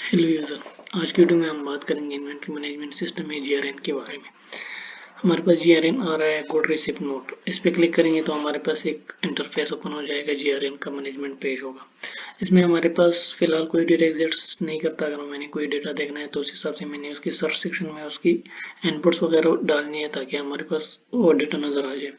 Hello user. आज की video में हम बात करेंगे इन्वेंट्री मैनेजमेंट सिस्टम में जीआरएन के बारे में। हमारे पास जीआरएन आ रहा है गुड रिसिप्ट नोट। इस पर क्लिक करेंगे तो हमारे पास एक इंटरफेस ओपन हो जाएगा, जीआरएन का मैनेजमेंट पेज होगा। इसमें हमारे पास फिलहाल कोई डेटा एग्जिस्ट नहीं करता। अगर मैंने कोई डेटा देखना है तो उस हिसाब से मैंने उसकी सर्च सेक्शन में उसकी इनपुट्स वगैरह डालनी है ताकि हमारे पास वो डेटा नज़र आ जाए।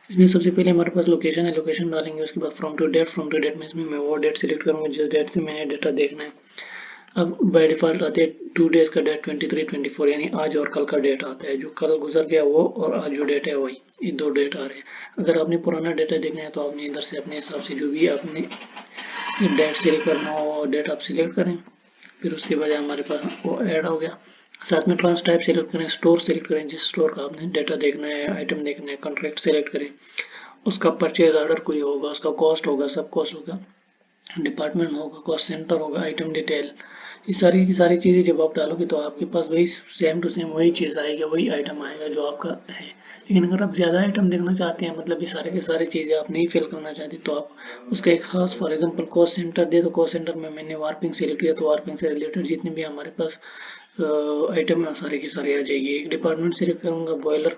इसमें सबसे पहले हमारे पास लोकेशन है, लोकेशन डालेंगे। उसके बाद फ्रॉम टू डेट में इसमें मैं वो डेट सिलेक्ट करूँगा जिस डेट से मैंने डेटा देखना है। अब बाय डिफ़ॉल्ट आते हैं 2 डेज़ का डेट 23, 24 यानी आज और कल का डेट आता है। जो कल गुजर गया वो और आज जो डेट है वही, ये 2 डेट आ रहे हैं। अगर आपने पुराना डेटा देखना है तो आपने इधर से अपने हिसाब से जो भी आपने डेट सेलेक्ट करना हो वो डेट आप सिलेक्ट करें। फिर उसके बाद हमारे पास वो ऐड हो गया। साथ में ट्रांस टाइप सेलेक्ट करें, स्टोर सेलेक्ट करें, जिस स्टोर का आपने डेटा देखना है, आइटम देखना है, कॉन्ट्रैक्ट सेलेक्ट करें। उसका परचेज ऑर्डर कोई होगा, उसका कॉस्ट होगा, सब कॉस्ट होगा, डिपार्टमेंट होगा, कॉस्ट सेंटर होगा, आइटम डिटेल। ये सारी की सारी चीज़ें जब आप डालोगे तो आपके पास वही सेम टू सेम वही चीज़ आएगी, वही आइटम आएगा जो आपका है। लेकिन अगर आप ज़्यादा आइटम देखना चाहते हैं, मतलब ये सारे की सारी चीज़ें आप नहीं फिल करना चाहते, तो आप उसका एक खास फॉर एग्जांपल कॉस्ट सेंटर दे, तो कॉस्ट सेंटर में मैंने वार्पिंग सेलेक्ट किया तो वार्पिंग से रिलेटेड जितने भी हमारे पास आइटम है सारे की सारी आ जाएगी। एक डिपार्टमेंट सेलेक्ट करूँगा बॉयलर,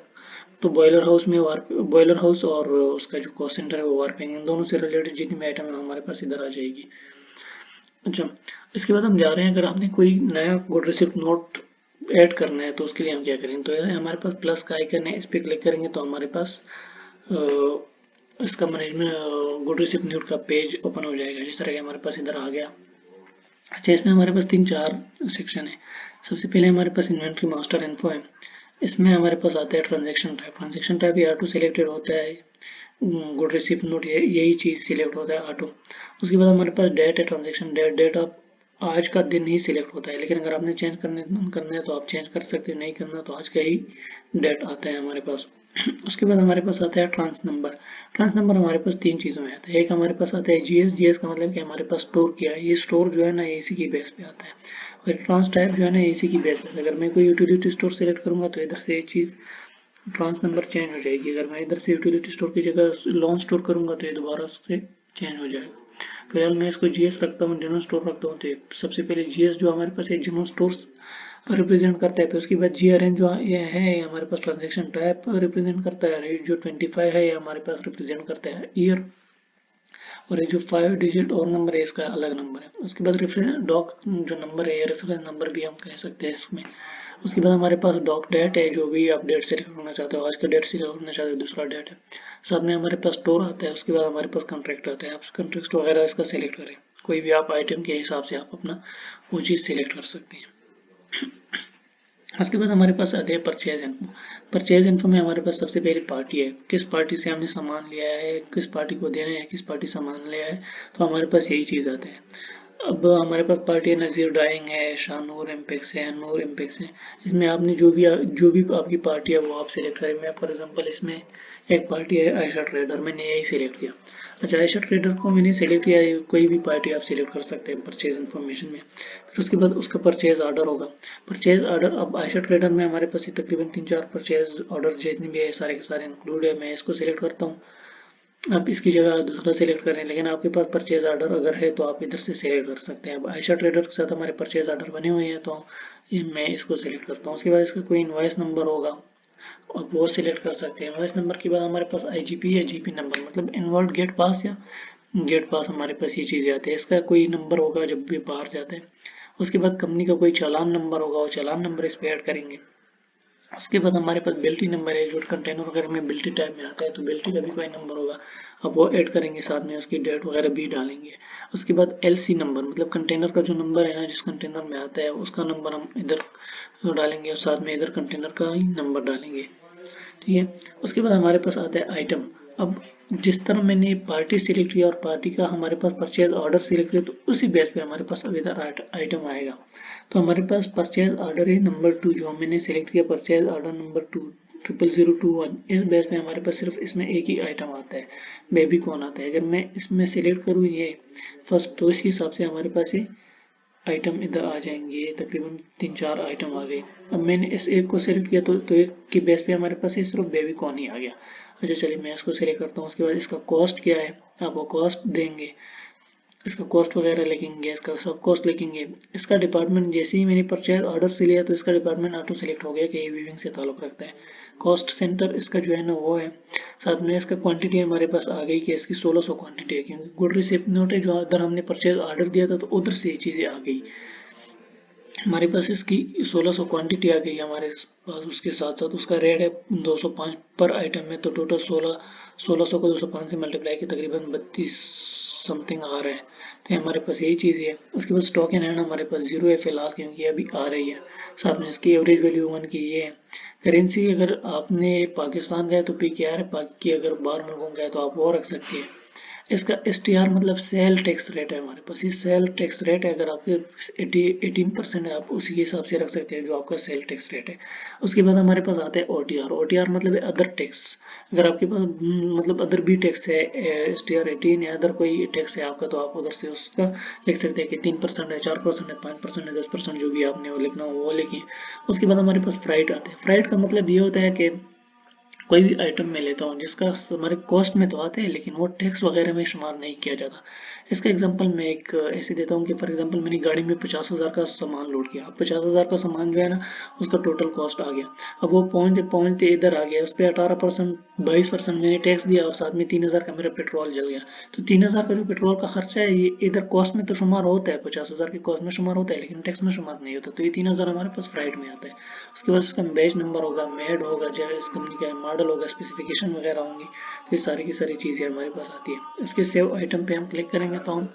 तो बॉयलर हाउस में बॉयलर हाउस और उसका जो कॉस्ट सेंटर है वो वार्पिंग, इन दोनों से रिलेटेड जितनी भी आइटम है हमारे पास इधर आ जाएगी। अच्छा, इसके बाद हम जा रहे हैं, अगर आपने कोई नया गुड रिसिप्ट नोट ऐड करना है तो उसके लिए हम क्या करेंगे, तो हमारे पास प्लस का आइकन है, इस पर क्लिक करेंगे तो हमारे पास इसका मैनेजमेंट गुड रिसिप्ट नोट का पेज ओपन हो जाएगा, जिस तरह के हमारे पास इधर आ गया। अच्छा, इसमें हमारे पास 3-4 सेक्शन है। सबसे पहले हमारे पास इन्वेंट्री मास्टर इन्फो है। इसमें हमारे पास आता है ट्रांजेक्शन टाइप। ट्रांजेक्शन टाइप ये ऑटो सिलेक्टेड होता है, गुड रिसिप्ट नोट यही चीज़ सिलेक्ट होता है ऑटो। उसके बाद हमारे पास डेट है, ट्रांजेक्शन डेट। डेट आप आज का दिन ही सिलेक्ट होता है, लेकिन अगर आपने चेंज करना है तो आप चेंज कर सकते हो, नहीं करना तो आज का ही डेट आता है हमारे पास। उसके बाद हमारे पास आता है ट्रांस नंबर। ट्रांस नंबर हमारे पास 3 चीज़ों में आता है। एक हमारे पास आता है जीएस। जीएस का मतलब कि हमारे पास स्टोर किया है, ये स्टोर जो है ना इसी की बेस पे आता है। और ट्रांस टाइप जो है ना इसी की बेस पे, अगर मैं कोई यूटिलिटी स्टोर सेलेक्ट करूंगा तो इधर से ये चीज़ ट्रांस नंबर चेंज हो जाएगी। अगर मैं इधर से यूटिलिटी स्टोर की जगह लॉन्च स्टोर करूंगा तो ये दोबारा से चेंज हो जाएगा। फिलहाल मैं इसको जीएस रखता हूँ, जनरल स्टोर रखता हूँ। तो सबसे पहले जीएस जो हमारे पास एक जनरल स्टोर रिप्रेजेंट करता है, फिर उसके बाद जीआरएन जो ये है ये हमारे पास ट्रांजेक्शन टाइप रिप्रेजेंट करता है। रेट जो 25 है ये हमारे पास रिप्रेजेंट करता है ईयर। और ये जो 5 डिजिट और नंबर है इसका अलग नंबर है। उसके बाद रेफरेंस डॉक जो नंबर है ये रेफरेंस नंबर भी हम कह सकते हैं इसमें। उसके बाद हमारे पास डॉक डेट है, जो भी आप डेट सेलेक्ट करना चाहते हो, आज का डेट सेलेक्ट करना चाहते हो, दूसरा डेट है। साथ में हमारे पास स्टोर आता है। उसके बाद हमारे पास कॉन्ट्रैक्ट आता है, आप कॉन्ट्रैक्ट वगैरह इसका सेलेक्ट करें, कोई भी आप आइटम के हिसाब से आप अपना वो चीज़ सेलेक्ट कर सकते हैं। उसके बाद हमारे पास आते हैं परचेज इन्फो। परचेज इन्फो में हमारे पास सबसे पहली पार्टी है, किस पार्टी से हमने सामान लिया है, किस पार्टी को देना है, किस पार्टी सामान लिया है, तो हमारे पास यही चीज़ आते हैं। अब हमारे पास पार्टी है, नज़ीर डाइंग है, शाहनूर इम्पेक्स है, नूर इम्पेक्स है। इसमें आपने जो भी आपकी पार्टी है वो आप सिलेक्ट करें। मैं फॉर एग्जांपल इसमें एक पार्टी है आयशा ट्रेडर, मैंने यही सिलेक्ट किया। अच्छा, आयशा ट्रेडर को मैंने सिलेक्ट किया, कोई भी पार्टी आप सिलेक्ट कर सकते हैं परचेज इन्फॉर्मेशन में। फिर उसके बाद उसका परचेज ऑर्डर होगा। परचेज ऑर्डर अब आयशा ट्रेडर में हमारे पास ये तकरीबन 3-4 परचेज ऑर्डर जितने भी है सारे के सारे इंक्लूड है। मैं इसको सिलेक्ट करता हूँ, आप इसकी जगह दूसरा सेलेक्ट करें, लेकिन आपके पास परचेज ऑर्डर अगर है तो आप इधर से सेलेक्ट कर सकते हैं। अब आयशा ट्रेडर के साथ हमारे परचेज ऑर्डर बने हुए हैं तो मैं इसको सेलेक्ट करता हूँ। उसके बाद इसका कोई इनवॉइस नंबर होगा, आप वो सिलेक्ट कर सकते हैं। इनवॉइस नंबर के बाद हमारे पास आईजीपी या जीपी नंबर, मतलब इनवर्ड गेट पास या गेट पास, हमारे पास ये चीज़ें आती है। इसका कोई नंबर होगा जब भी बाहर जाते हैं। उसके बाद कंपनी का कोई चालान नंबर होगा, वो चालान नंबर इस पर ऐड करेंगे। उसके बाद हमारे पास बिल्टी नंबर है, जो कंटेनर वगैरह में बिल्टी टाइप में आता है, तो बिल्टी का भी कोई नंबर होगा, अब वो ऐड करेंगे, साथ में उसकी डेट वगैरह भी डालेंगे। उसके बाद एलसी नंबर, मतलब कंटेनर का जो नंबर है ना जिस कंटेनर में आता है उसका नंबर हम इधर डालेंगे और साथ में इधर कंटेनर का ही नंबर डालेंगे। ठीक है। उसके बाद हमारे पास आता है आइटम। अब जिस तरह मैंने पार्टी सिलेक्ट किया और पार्टी का हमारे पास परचेज ऑर्डर सिलेक्ट किया, तो उसी बेस पे हमारे पास अब इधर आइटम आएगा। तो हमारे पास परचेज ऑर्डर है नंबर 2, जो मैंने सिलेक्ट किया परचेज ऑर्डर नंबर 2 00021। इस बेस पे हमारे पास सिर्फ इसमें एक ही आइटम आता है, बेबी कॉर्न आता है। अगर मैं इसमें सिलेक्ट करूँ ये फर्स्ट, तो इसी हिसाब से हमारे पास ये आइटम इधर आ जाएंगे। तकरीबन 3-4 आइटम आ गए। अब मैंने इस एक को सिलेक्ट किया तो एक की बेस पे हमारे पास ये सिर्फ बेबी कॉर्न ही आ गया। अच्छा, चलिए मैं इसको सिलेक्ट करता हूँ। उसके बाद इसका कॉस्ट क्या है, आप वो कॉस्ट देंगे। इसका कॉस्ट वगैरह लिखेंगे, इसका सब कॉस्ट लिखेंगे। इसका डिपार्टमेंट जैसे ही मैंने परचेज ऑर्डर से लिया तो इसका डिपार्टमेंट ऑटो सेलेक्ट हो गया कि ये वीविंग से ताल्लुक रखता है। कॉस्ट सेंटर इसका जो है ना वो है। साथ में इसका क्वांटिटी हमारे पास आ गई कि इसकी 1600 क्वांटिटी है, क्योंकि गुड रिसिप्ट नोट है जो उधर हमने परचेज ऑर्डर दिया था तो उधर से ये चीज़ें आ गई हमारे पास। इसकी 1600 क्वांटिटी आ गई हमारे पास। उसके साथ साथ उसका रेट है 205 पर आइटम में, तो टोटल 1600 को 205 से मल्टीप्लाई की तकरीबन 32 समथिंग आ रहा है। तो हमारे पास यही चीज़ है। उसके बाद स्टॉक इन हैंड हमारे पास 0 है फिलहाल, क्योंकि अभी आ रही है। साथ में इसकी एवरेज वैल्यू 1 की ये है। करेंसी अगर आपने पाकिस्तान गए तो PKR है, बाकी अगर बाहर मुल्कों गए तो आप वो रख सकते हैं। इसका STR मतलब सेल टैक्स रेट है हमारे पास। ये सेल टैक्स रेट है, अगर आपके 18% है आप उसी के हिसाब से रख सकते हैं जो आपका सेल टैक्स रेट है। उसके बाद हमारे पास आता है OTR मतलब अदर टैक्स। अगर आपके पास मतलब अदर भी टैक्स है, STR 18 या अदर कोई टैक्स है आपका, तो आप उधर से उसका लिख सकते हैं कि 3% है, 4% है, 5% है, 10%, जो भी आपने वो लिखना हो वो लिखिए। उसके बाद हमारे पास फ्राइट आते हैं। फ्राइट का मतलब ये होता है कि कोई भी आइटम मैं लेता हूँ जिसका हमारे कॉस्ट में तो आते हैं लेकिन वो टैक्स वगैरह में शुमार नहीं किया जाता। इसका एग्जांपल मैं एक ऐसे देता हूँ कि फॉर एग्जांपल मैंने गाड़ी में 50,000 का सामान लोड किया। अब 50,000 का सामान जो है ना उसका टोटल कॉस्ट आ गया। अब वो पहुँचते पहुँचते इधर आ गया, उस पर 18% 22% मैंने टैक्स दिया और साथ में 3,000 का मेरा पेट्रोल जल गया। तो 3,000 का जो पेट्रोल का खर्चा है ये इधर कॉस्ट में तो शुमार होता है, 50,000 की कॉस्ट में शुमार होता है, लेकिन टैक्स में शुमार नहीं होता। तो ये 3,000 हमारे पास फ्राइड में आता है। उसके बाद इसका बैच नंबर होगा, मेड होगा, जो इस कंपनी का मॉडल होगा, स्पेसिफिकेशन वगैरह होंगी। तो ये सारी की सारी चीज़ें हमारे पास आती है। इसके सेव आइटम पे हम क्लिक करेंगे तो हम